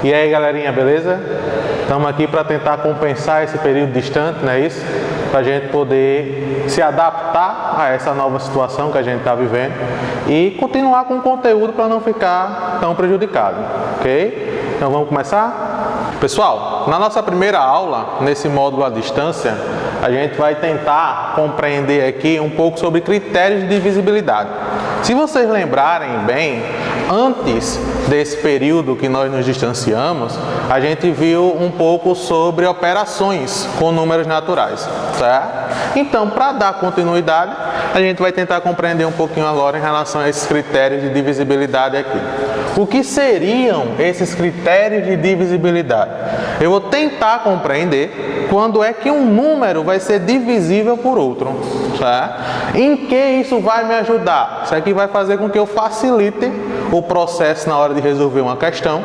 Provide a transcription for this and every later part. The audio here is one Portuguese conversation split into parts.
E aí, galerinha, beleza? Estamos aqui para tentar compensar esse período distante, não é isso? Para a gente poder se adaptar a essa nova situação que a gente está vivendo e continuar com o conteúdo para não ficar tão prejudicado, ok? Então vamos começar? Pessoal, na nossa primeira aula, nesse módulo à distância, a gente vai tentar compreender aqui um pouco sobre critérios de divisibilidade. Se vocês lembrarem bem, antes desse período que nós nos distanciamos, a gente viu um pouco sobre operações com números naturais, certo? Então, para dar continuidade, a gente vai tentar compreender um pouquinho agora em relação a esses critérios de divisibilidade aqui. O que seriam esses critérios de divisibilidade? Eu vou tentar compreender quando é que um número vai ser divisível por outro, certo? Em que isso vai me ajudar? Isso aqui vai fazer com que eu facilite o processo na hora de resolver uma questão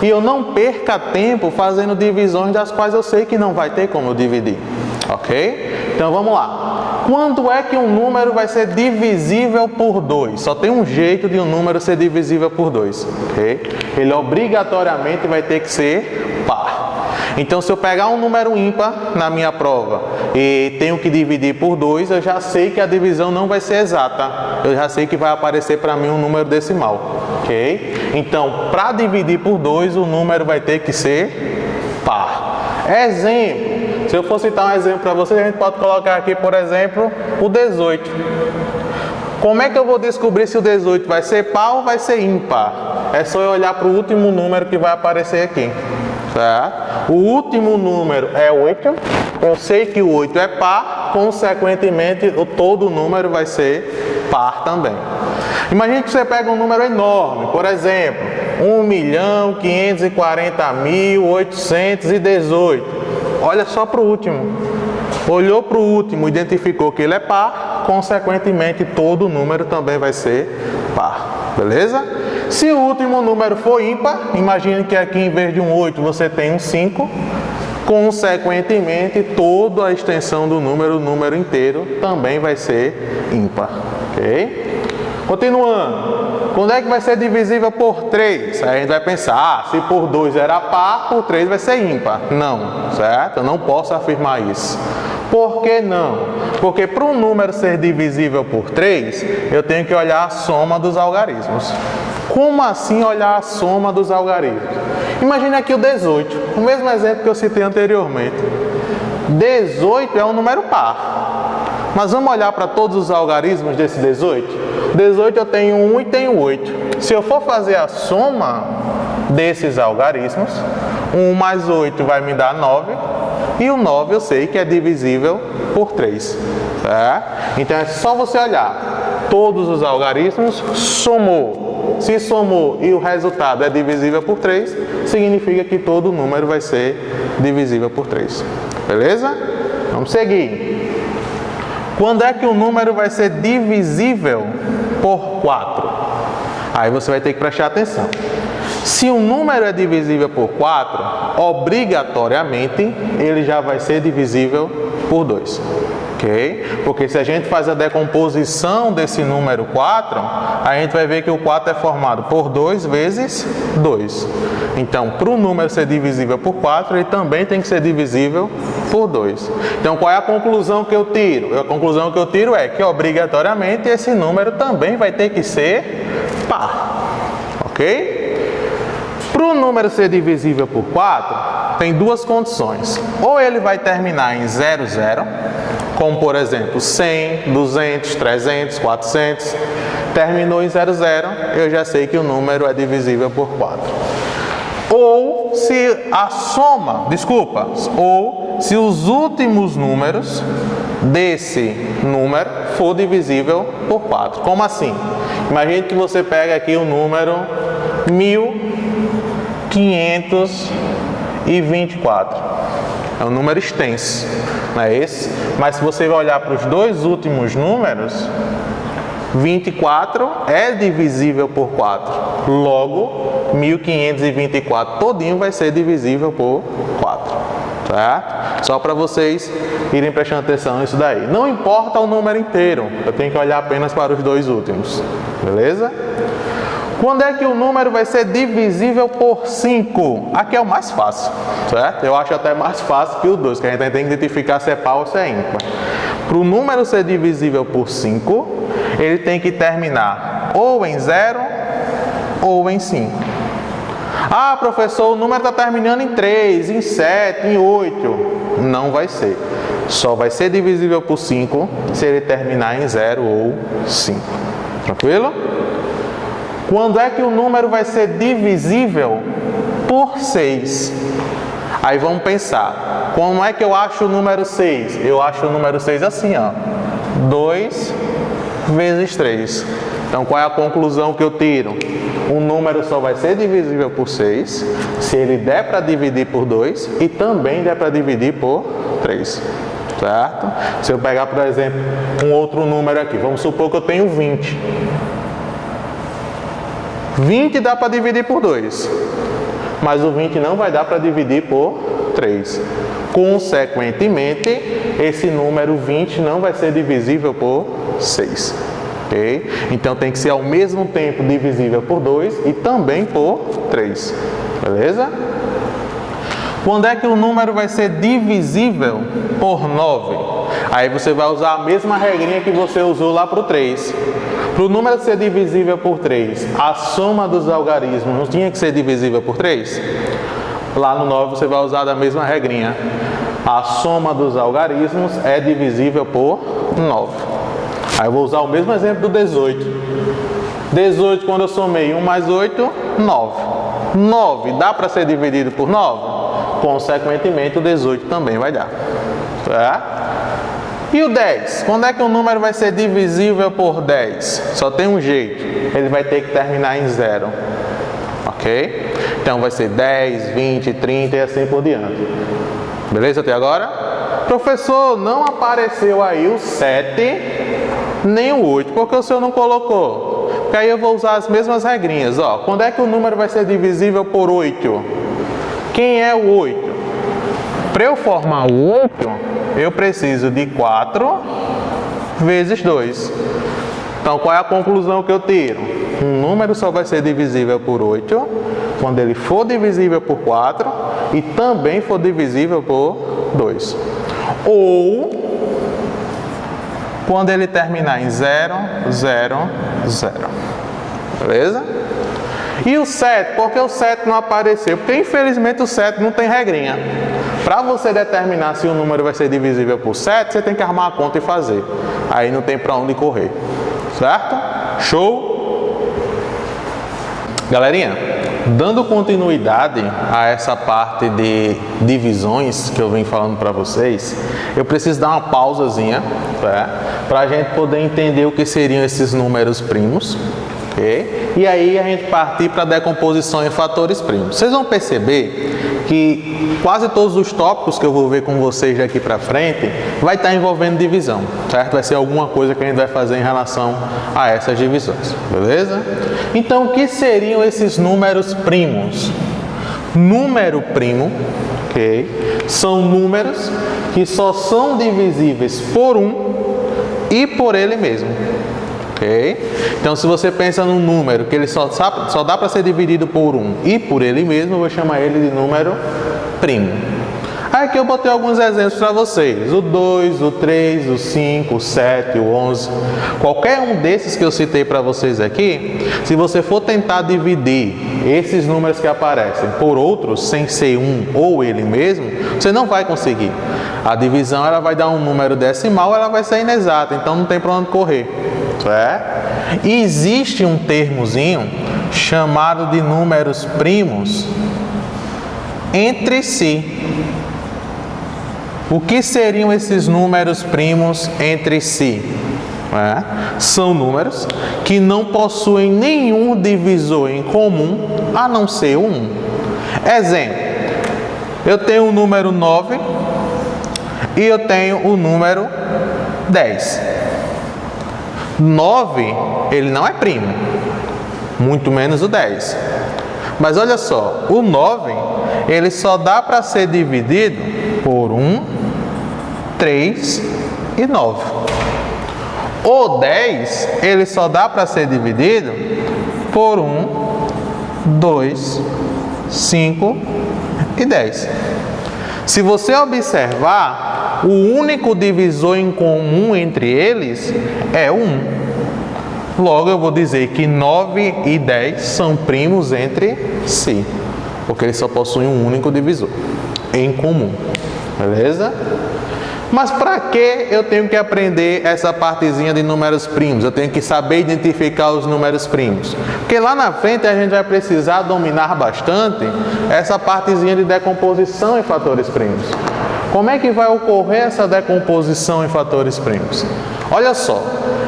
e eu não perca tempo fazendo divisões das quais eu sei que não vai ter como eu dividir, ok? Então vamos lá. Quando é que um número vai ser divisível por 2? Só tem um jeito de um número ser divisível por 2, ok? Ele obrigatoriamente vai ter que ser par. Então, se eu pegar um número ímpar na minha prova e tenho que dividir por 2, eu já sei que a divisão não vai ser exata. Eu já sei que vai aparecer para mim um número decimal, ok? Então, para dividir por 2, o número vai ter que ser par. Exemplo. Se eu for citar um exemplo para vocês, a gente pode colocar aqui, por exemplo, o 18. Como é que eu vou descobrir se o 18 vai ser par ou vai ser ímpar? É só eu olhar para o último número que vai aparecer aqui. Certo? O último número é 8, eu sei que o 8 é par, consequentemente todo número vai ser par também. Imagine que você pega um número enorme, por exemplo, 1.540.818. Olha só para o último. Olhou para o último, identificou que ele é par, consequentemente todo número também vai ser par. Beleza? Se o último número for ímpar, imagine que aqui em vez de um 8 você tem um 5, consequentemente toda a extensão do número, o número inteiro, também vai ser ímpar, ok? Continuando, quando é que vai ser divisível por 3? Aí a gente vai pensar, se por 2 era par, por 3 vai ser ímpar. Não, certo? Eu não posso afirmar isso. Por que não? Porque para um número ser divisível por 3, eu tenho que olhar a soma dos algarismos. Como assim olhar a soma dos algarismos? Imagine aqui o 18, o mesmo exemplo que eu citei anteriormente. 18 é um número par. Mas vamos olhar para todos os algarismos desse 18? 18 eu tenho 1 e tenho 8. Se eu for fazer a soma desses algarismos, 1 mais 8 vai me dar 9. E o 9 eu sei que é divisível por 3. Tá? Então é só você olhar todos os algarismos, somou. Se somou e o resultado é divisível por 3, significa que todo número vai ser divisível por 3. Beleza? Vamos seguir. Quando é que o número vai ser divisível por 4? Aí você vai ter que prestar atenção. Se um número é divisível por 4, obrigatoriamente ele já vai ser divisível por 2. Ok? Porque se a gente faz a decomposição desse número 4, a gente vai ver que o 4 é formado por 2 vezes 2. Então, para o número ser divisível por 4, ele também tem que ser divisível por 2. Então, qual é a conclusão que eu tiro? A conclusão que eu tiro é que, obrigatoriamente, esse número também vai ter que ser par. Ok? Para o número ser divisível por 4, tem duas condições. Ou ele vai terminar em 0, 0, como por exemplo 100, 200, 300, 400. Terminou em 0, 0, eu já sei que o número é divisível por 4. Ou se a soma, ou se os últimos números desse número for divisível por 4. Como assim? Imagine que você pega aqui o número 1524. É um número extenso, não é esse? Mas se você olhar para os dois últimos números, 24 é divisível por 4. Logo, 1524 todinho vai ser divisível por 4. Certo? Só para vocês irem prestando atenção nisso daí. Não importa o número inteiro, eu tenho que olhar apenas para os dois últimos. Beleza? Quando é que o número vai ser divisível por 5? Aqui é o mais fácil, certo? Eu acho até mais fácil que o 2, que a gente tem que identificar se é par ou se é ímpar. Para o número ser divisível por 5, ele tem que terminar ou em 0 ou em 5. Ah, professor, o número está terminando em 3, em 7, em 8. Não vai ser. Só vai ser divisível por 5 se ele terminar em 0 ou 5. Tranquilo? Quando é que o número vai ser divisível por 6? Aí vamos pensar. Como é que eu acho o número 6? Eu acho o número 6 assim, ó. 2 vezes 3. Então, qual é a conclusão que eu tiro? O número só vai ser divisível por 6 se ele der para dividir por 2 e também der para dividir por 3. Certo? Se eu pegar, por exemplo, um outro número aqui, vamos supor que eu tenho 20. 20 dá para dividir por 2, mas o 20 não vai dar para dividir por 3. Consequentemente, esse número 20 não vai ser divisível por 6. Okay? Então tem que ser ao mesmo tempo divisível por 2 e também por 3. Beleza? Quando é que o número vai ser divisível por 9? Aí você vai usar a mesma regrinha que você usou lá para o 3. Para o número ser divisível por 3, a soma dos algarismos não tinha que ser divisível por 3? Lá no 9 você vai usar a mesma regrinha. A soma dos algarismos é divisível por 9. Aí eu vou usar o mesmo exemplo do 18. 18, quando eu somei 1 mais 8, 9. 9 dá para ser dividido por 9? Consequentemente, o 18 também vai dar. Tá? E o 10? Quando é que o número vai ser divisível por 10? Só tem um jeito. Ele vai ter que terminar em 0. Ok? Então vai ser 10, 20, 30 e assim por diante. Beleza até agora? Professor, não apareceu aí o 7 nem o 8. Por que o senhor não colocou? Porque aí eu vou usar as mesmas regrinhas. Ó, quando é que o número vai ser divisível por 8? Quem é o 8? Para eu formar o 8, eu preciso de 4 vezes 2. Então, qual é a conclusão que eu tiro? Um número só vai ser divisível por 8 quando ele for divisível por 4 e também for divisível por 2. Ou quando ele terminar em 0, 0, 0. Beleza? E o 7? Por que o 7 não apareceu? Porque infelizmente o 7 não tem regrinha. Para você determinar se o número vai ser divisível por 7, você tem que armar a conta e fazer. Aí não tem para onde correr. Certo? Show? Galerinha, dando continuidade a essa parte de divisões que eu venho falando para vocês, eu preciso dar uma pausazinha, tá? Para a gente poder entender o que seriam esses números primos. Okay? E aí a gente partir para a decomposição em fatores primos. Vocês vão perceber que quase todos os tópicos que eu vou ver com vocês daqui para frente vai estar envolvendo divisão, certo? Vai ser alguma coisa que a gente vai fazer em relação a essas divisões, beleza? Então, o que seriam esses números primos? Número primo, ok? São números que só são divisíveis por 1 e por ele mesmo. Okay? Então, se você pensa num número que ele só dá para ser dividido por 1 e por ele mesmo, eu vou chamar ele de número primo. Aí aqui eu botei alguns exemplos para vocês. O 2, o 3, o 5, o 7, o 11. Qualquer um desses que eu citei para vocês aqui, se você for tentar dividir esses números que aparecem por outros, sem ser 1 ou ele mesmo, você não vai conseguir. A divisão ela vai dar um número decimal, ela vai ser inexata, então não tem para onde correr. E existe um termozinho chamado de números primos entre si. O que seriam esses números primos entre si? São números que não possuem nenhum divisor em comum a não ser 1. Exemplo, eu tenho o número 9 e eu tenho o número 10. 9, ele não é primo, muito menos o 10. Mas olha só, o 9, ele só dá para ser dividido por 1, 3 e 9. O 10, ele só dá para ser dividido por 1, 2, 5 e 10. Se você observar, o único divisor em comum entre eles é 1. Logo, eu vou dizer que 9 e 10 são primos entre si, porque eles só possuem um único divisor em comum. Beleza? Mas para que eu tenho que aprender essa partezinha de números primos? Eu tenho que saber identificar os números primos. Porque lá na frente a gente vai precisar dominar bastante essa partezinha de decomposição em fatores primos. Como é que vai ocorrer essa decomposição em fatores primos? Olha só,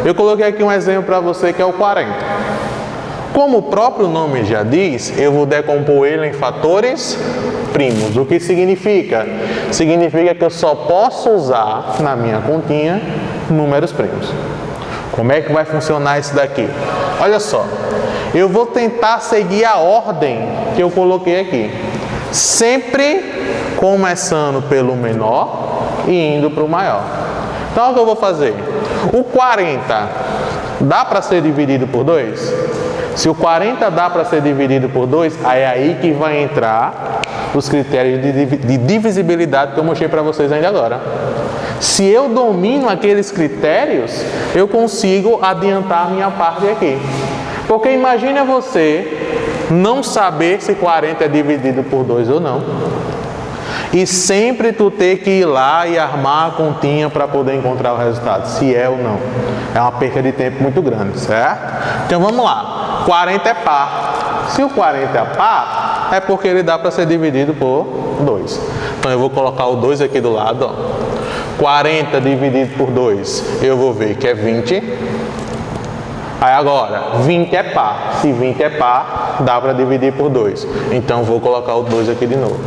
eu coloquei aqui um exemplo para você que é o 40. Como o próprio nome já diz, eu vou decompor ele em fatores primos. O que significa? Significa que eu só posso usar na minha continha números primos. Como é que vai funcionar isso daqui? Olha só, eu vou tentar seguir a ordem que eu coloquei aqui. Sempre começando pelo menor e indo para o maior. Então, o que eu vou fazer? O 40 dá para ser dividido por 2? Se o 40 dá para ser dividido por 2, é aí que vai entrar os critérios de divisibilidade que eu mostrei para vocês ainda agora. Se eu domino aqueles critérios, eu consigo adiantar a minha parte aqui. Porque imagine você não saber se 40 é dividido por 2 ou não. E sempre tu ter que ir lá e armar a continha para poder encontrar o resultado, se é ou não. É uma perca de tempo muito grande, certo? Então vamos lá. 40 é par. Se o 40 é par, é porque ele dá para ser dividido por 2. Então eu vou colocar o 2 aqui do lado, ó. 40 dividido por 2, eu vou ver que é 20. Aí agora, 20 é par. Se 20 é par, dá para dividir por 2. Então vou colocar o 2 aqui de novo.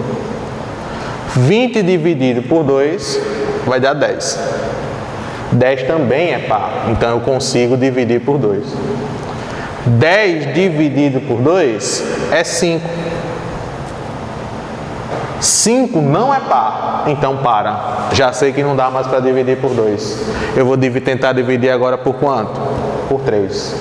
20 dividido por 2 vai dar 10. 10 também é par, então eu consigo dividir por 2. 10 dividido por 2 é 5. 5 não é par, então para. Já sei que não dá mais para dividir por 2. Eu vou tentar dividir agora por quanto? Por 3.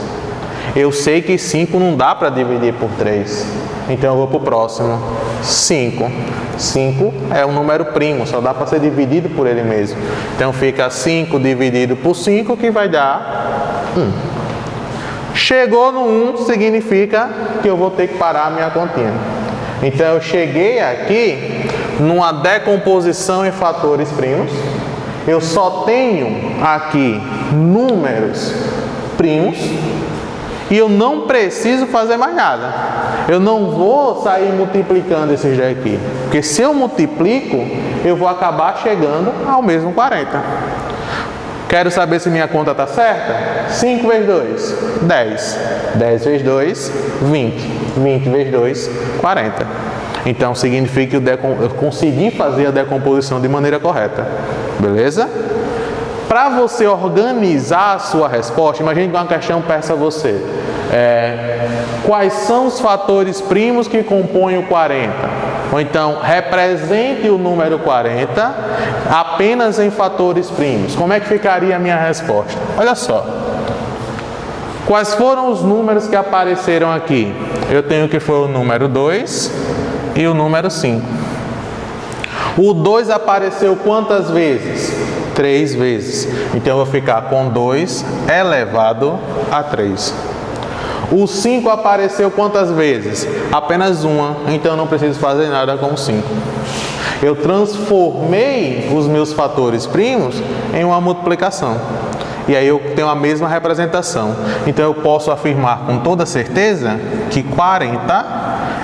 Eu sei que 5 não dá para dividir por 3. Então eu vou para o próximo. 5. 5 é um número primo, só dá para ser dividido por ele mesmo. Então fica 5 dividido por 5, que vai dar 1. Chegou no 1, significa que eu vou ter que parar a minha continha. Então eu cheguei aqui numa decomposição em fatores primos. Eu só tenho aqui números primos. E eu não preciso fazer mais nada. Eu não vou sair multiplicando esses daqui. Porque se eu multiplico, eu vou acabar chegando ao mesmo 40. Quero saber se minha conta está certa? 5 vezes 2, 10. 10 vezes 2, 20. 20 vezes 2, 40. Então significa que eu consegui fazer a decomposição de maneira correta. Beleza? Para você organizar a sua resposta, imagine que uma questão peça a você. Quais são os fatores primos que compõem o 40? Ou então, represente o número 40 apenas em fatores primos. Como é que ficaria a minha resposta? Olha só. Quais foram os números que apareceram aqui? Eu tenho que foi o número 2 e o número 5. O 2 apareceu quantas vezes? 3 vezes. Então eu vou ficar com 2 elevado a 3. O 5 apareceu quantas vezes? Apenas uma. Então eu não preciso fazer nada com o 5. Eu transformei os meus fatores primos em uma multiplicação. E aí eu tenho a mesma representação. Então eu posso afirmar com toda certeza que 40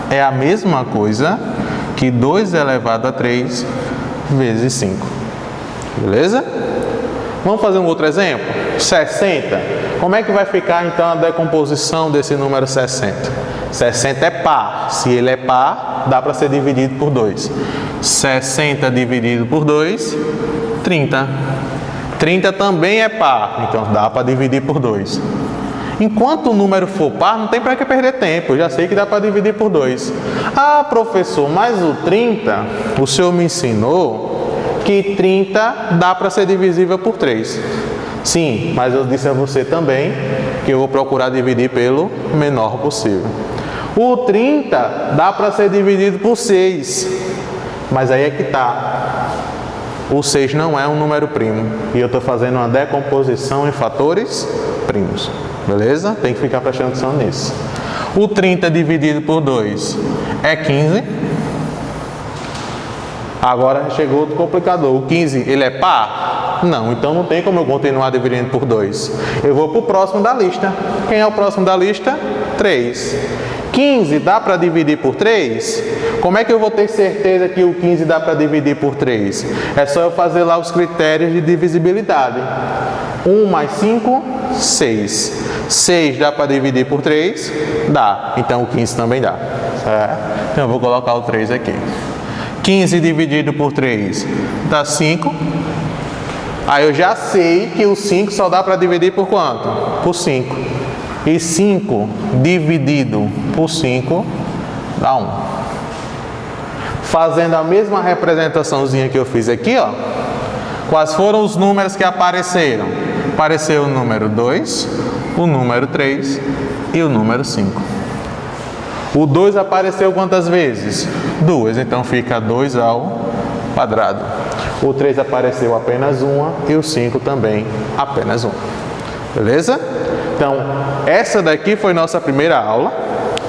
é a mesma coisa que 2 elevado a 3 vezes 5. Beleza? Vamos fazer um outro exemplo? 60. Como é que vai ficar então a decomposição desse número 60? 60 é par. Se ele é par, dá para ser dividido por 2. 60 dividido por 2, 30. 30 também é par, então dá para dividir por 2. Enquanto o número for par, não tem para que perder tempo. Eu já sei que dá para dividir por 2. Ah, professor, mas o 30, o senhor me ensinou que 30 dá para ser divisível por 3. Sim, mas eu disse a você também que eu vou procurar dividir pelo menor possível. O 30 dá para ser dividido por 6, mas aí é que está. O 6 não é um número primo e eu estou fazendo uma decomposição em fatores primos, beleza? Tem que ficar prestando atenção nisso. O 30 dividido por 2 é 15. Agora chegou outro complicador. O 15, ele é par? Não, então não tem como eu continuar dividindo por 2. Eu vou para o próximo da lista. Quem é o próximo da lista? 3. 15 dá para dividir por 3? Como é que eu vou ter certeza que o 15 dá para dividir por 3? É só eu fazer lá os critérios de divisibilidade. 1 mais 5, 6. 6 dá para dividir por 3? Dá. Então o 15 também dá. Certo? Então eu vou colocar o 3 aqui. 15 dividido por 3 dá 5. Aí eu já sei que o 5 só dá para dividir por quanto? Por 5. E 5 dividido por 5 dá 1. Fazendo a mesma representaçãozinha que eu fiz aqui, ó. Quais foram os números que apareceram? Apareceu o número 2, o número 3 e o número 5. O 2 apareceu quantas vezes? 2, então fica 2 ao quadrado. O 3 apareceu apenas uma e o 5 também apenas uma. Beleza? Então, essa daqui foi nossa primeira aula,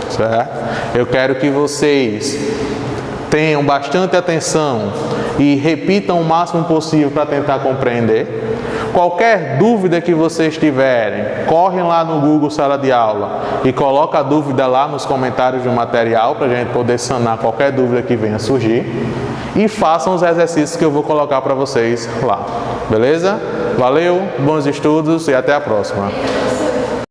certo? Eu quero que vocês tenham bastante atenção e repitam o máximo possível para tentar compreender. Qualquer dúvida que vocês tiverem, correm lá no Google Sala de Aula e coloca a dúvida lá nos comentários do material para a gente poder sanar qualquer dúvida que venha surgir. E façam os exercícios que eu vou colocar para vocês lá. Beleza? Valeu, bons estudos e até a próxima.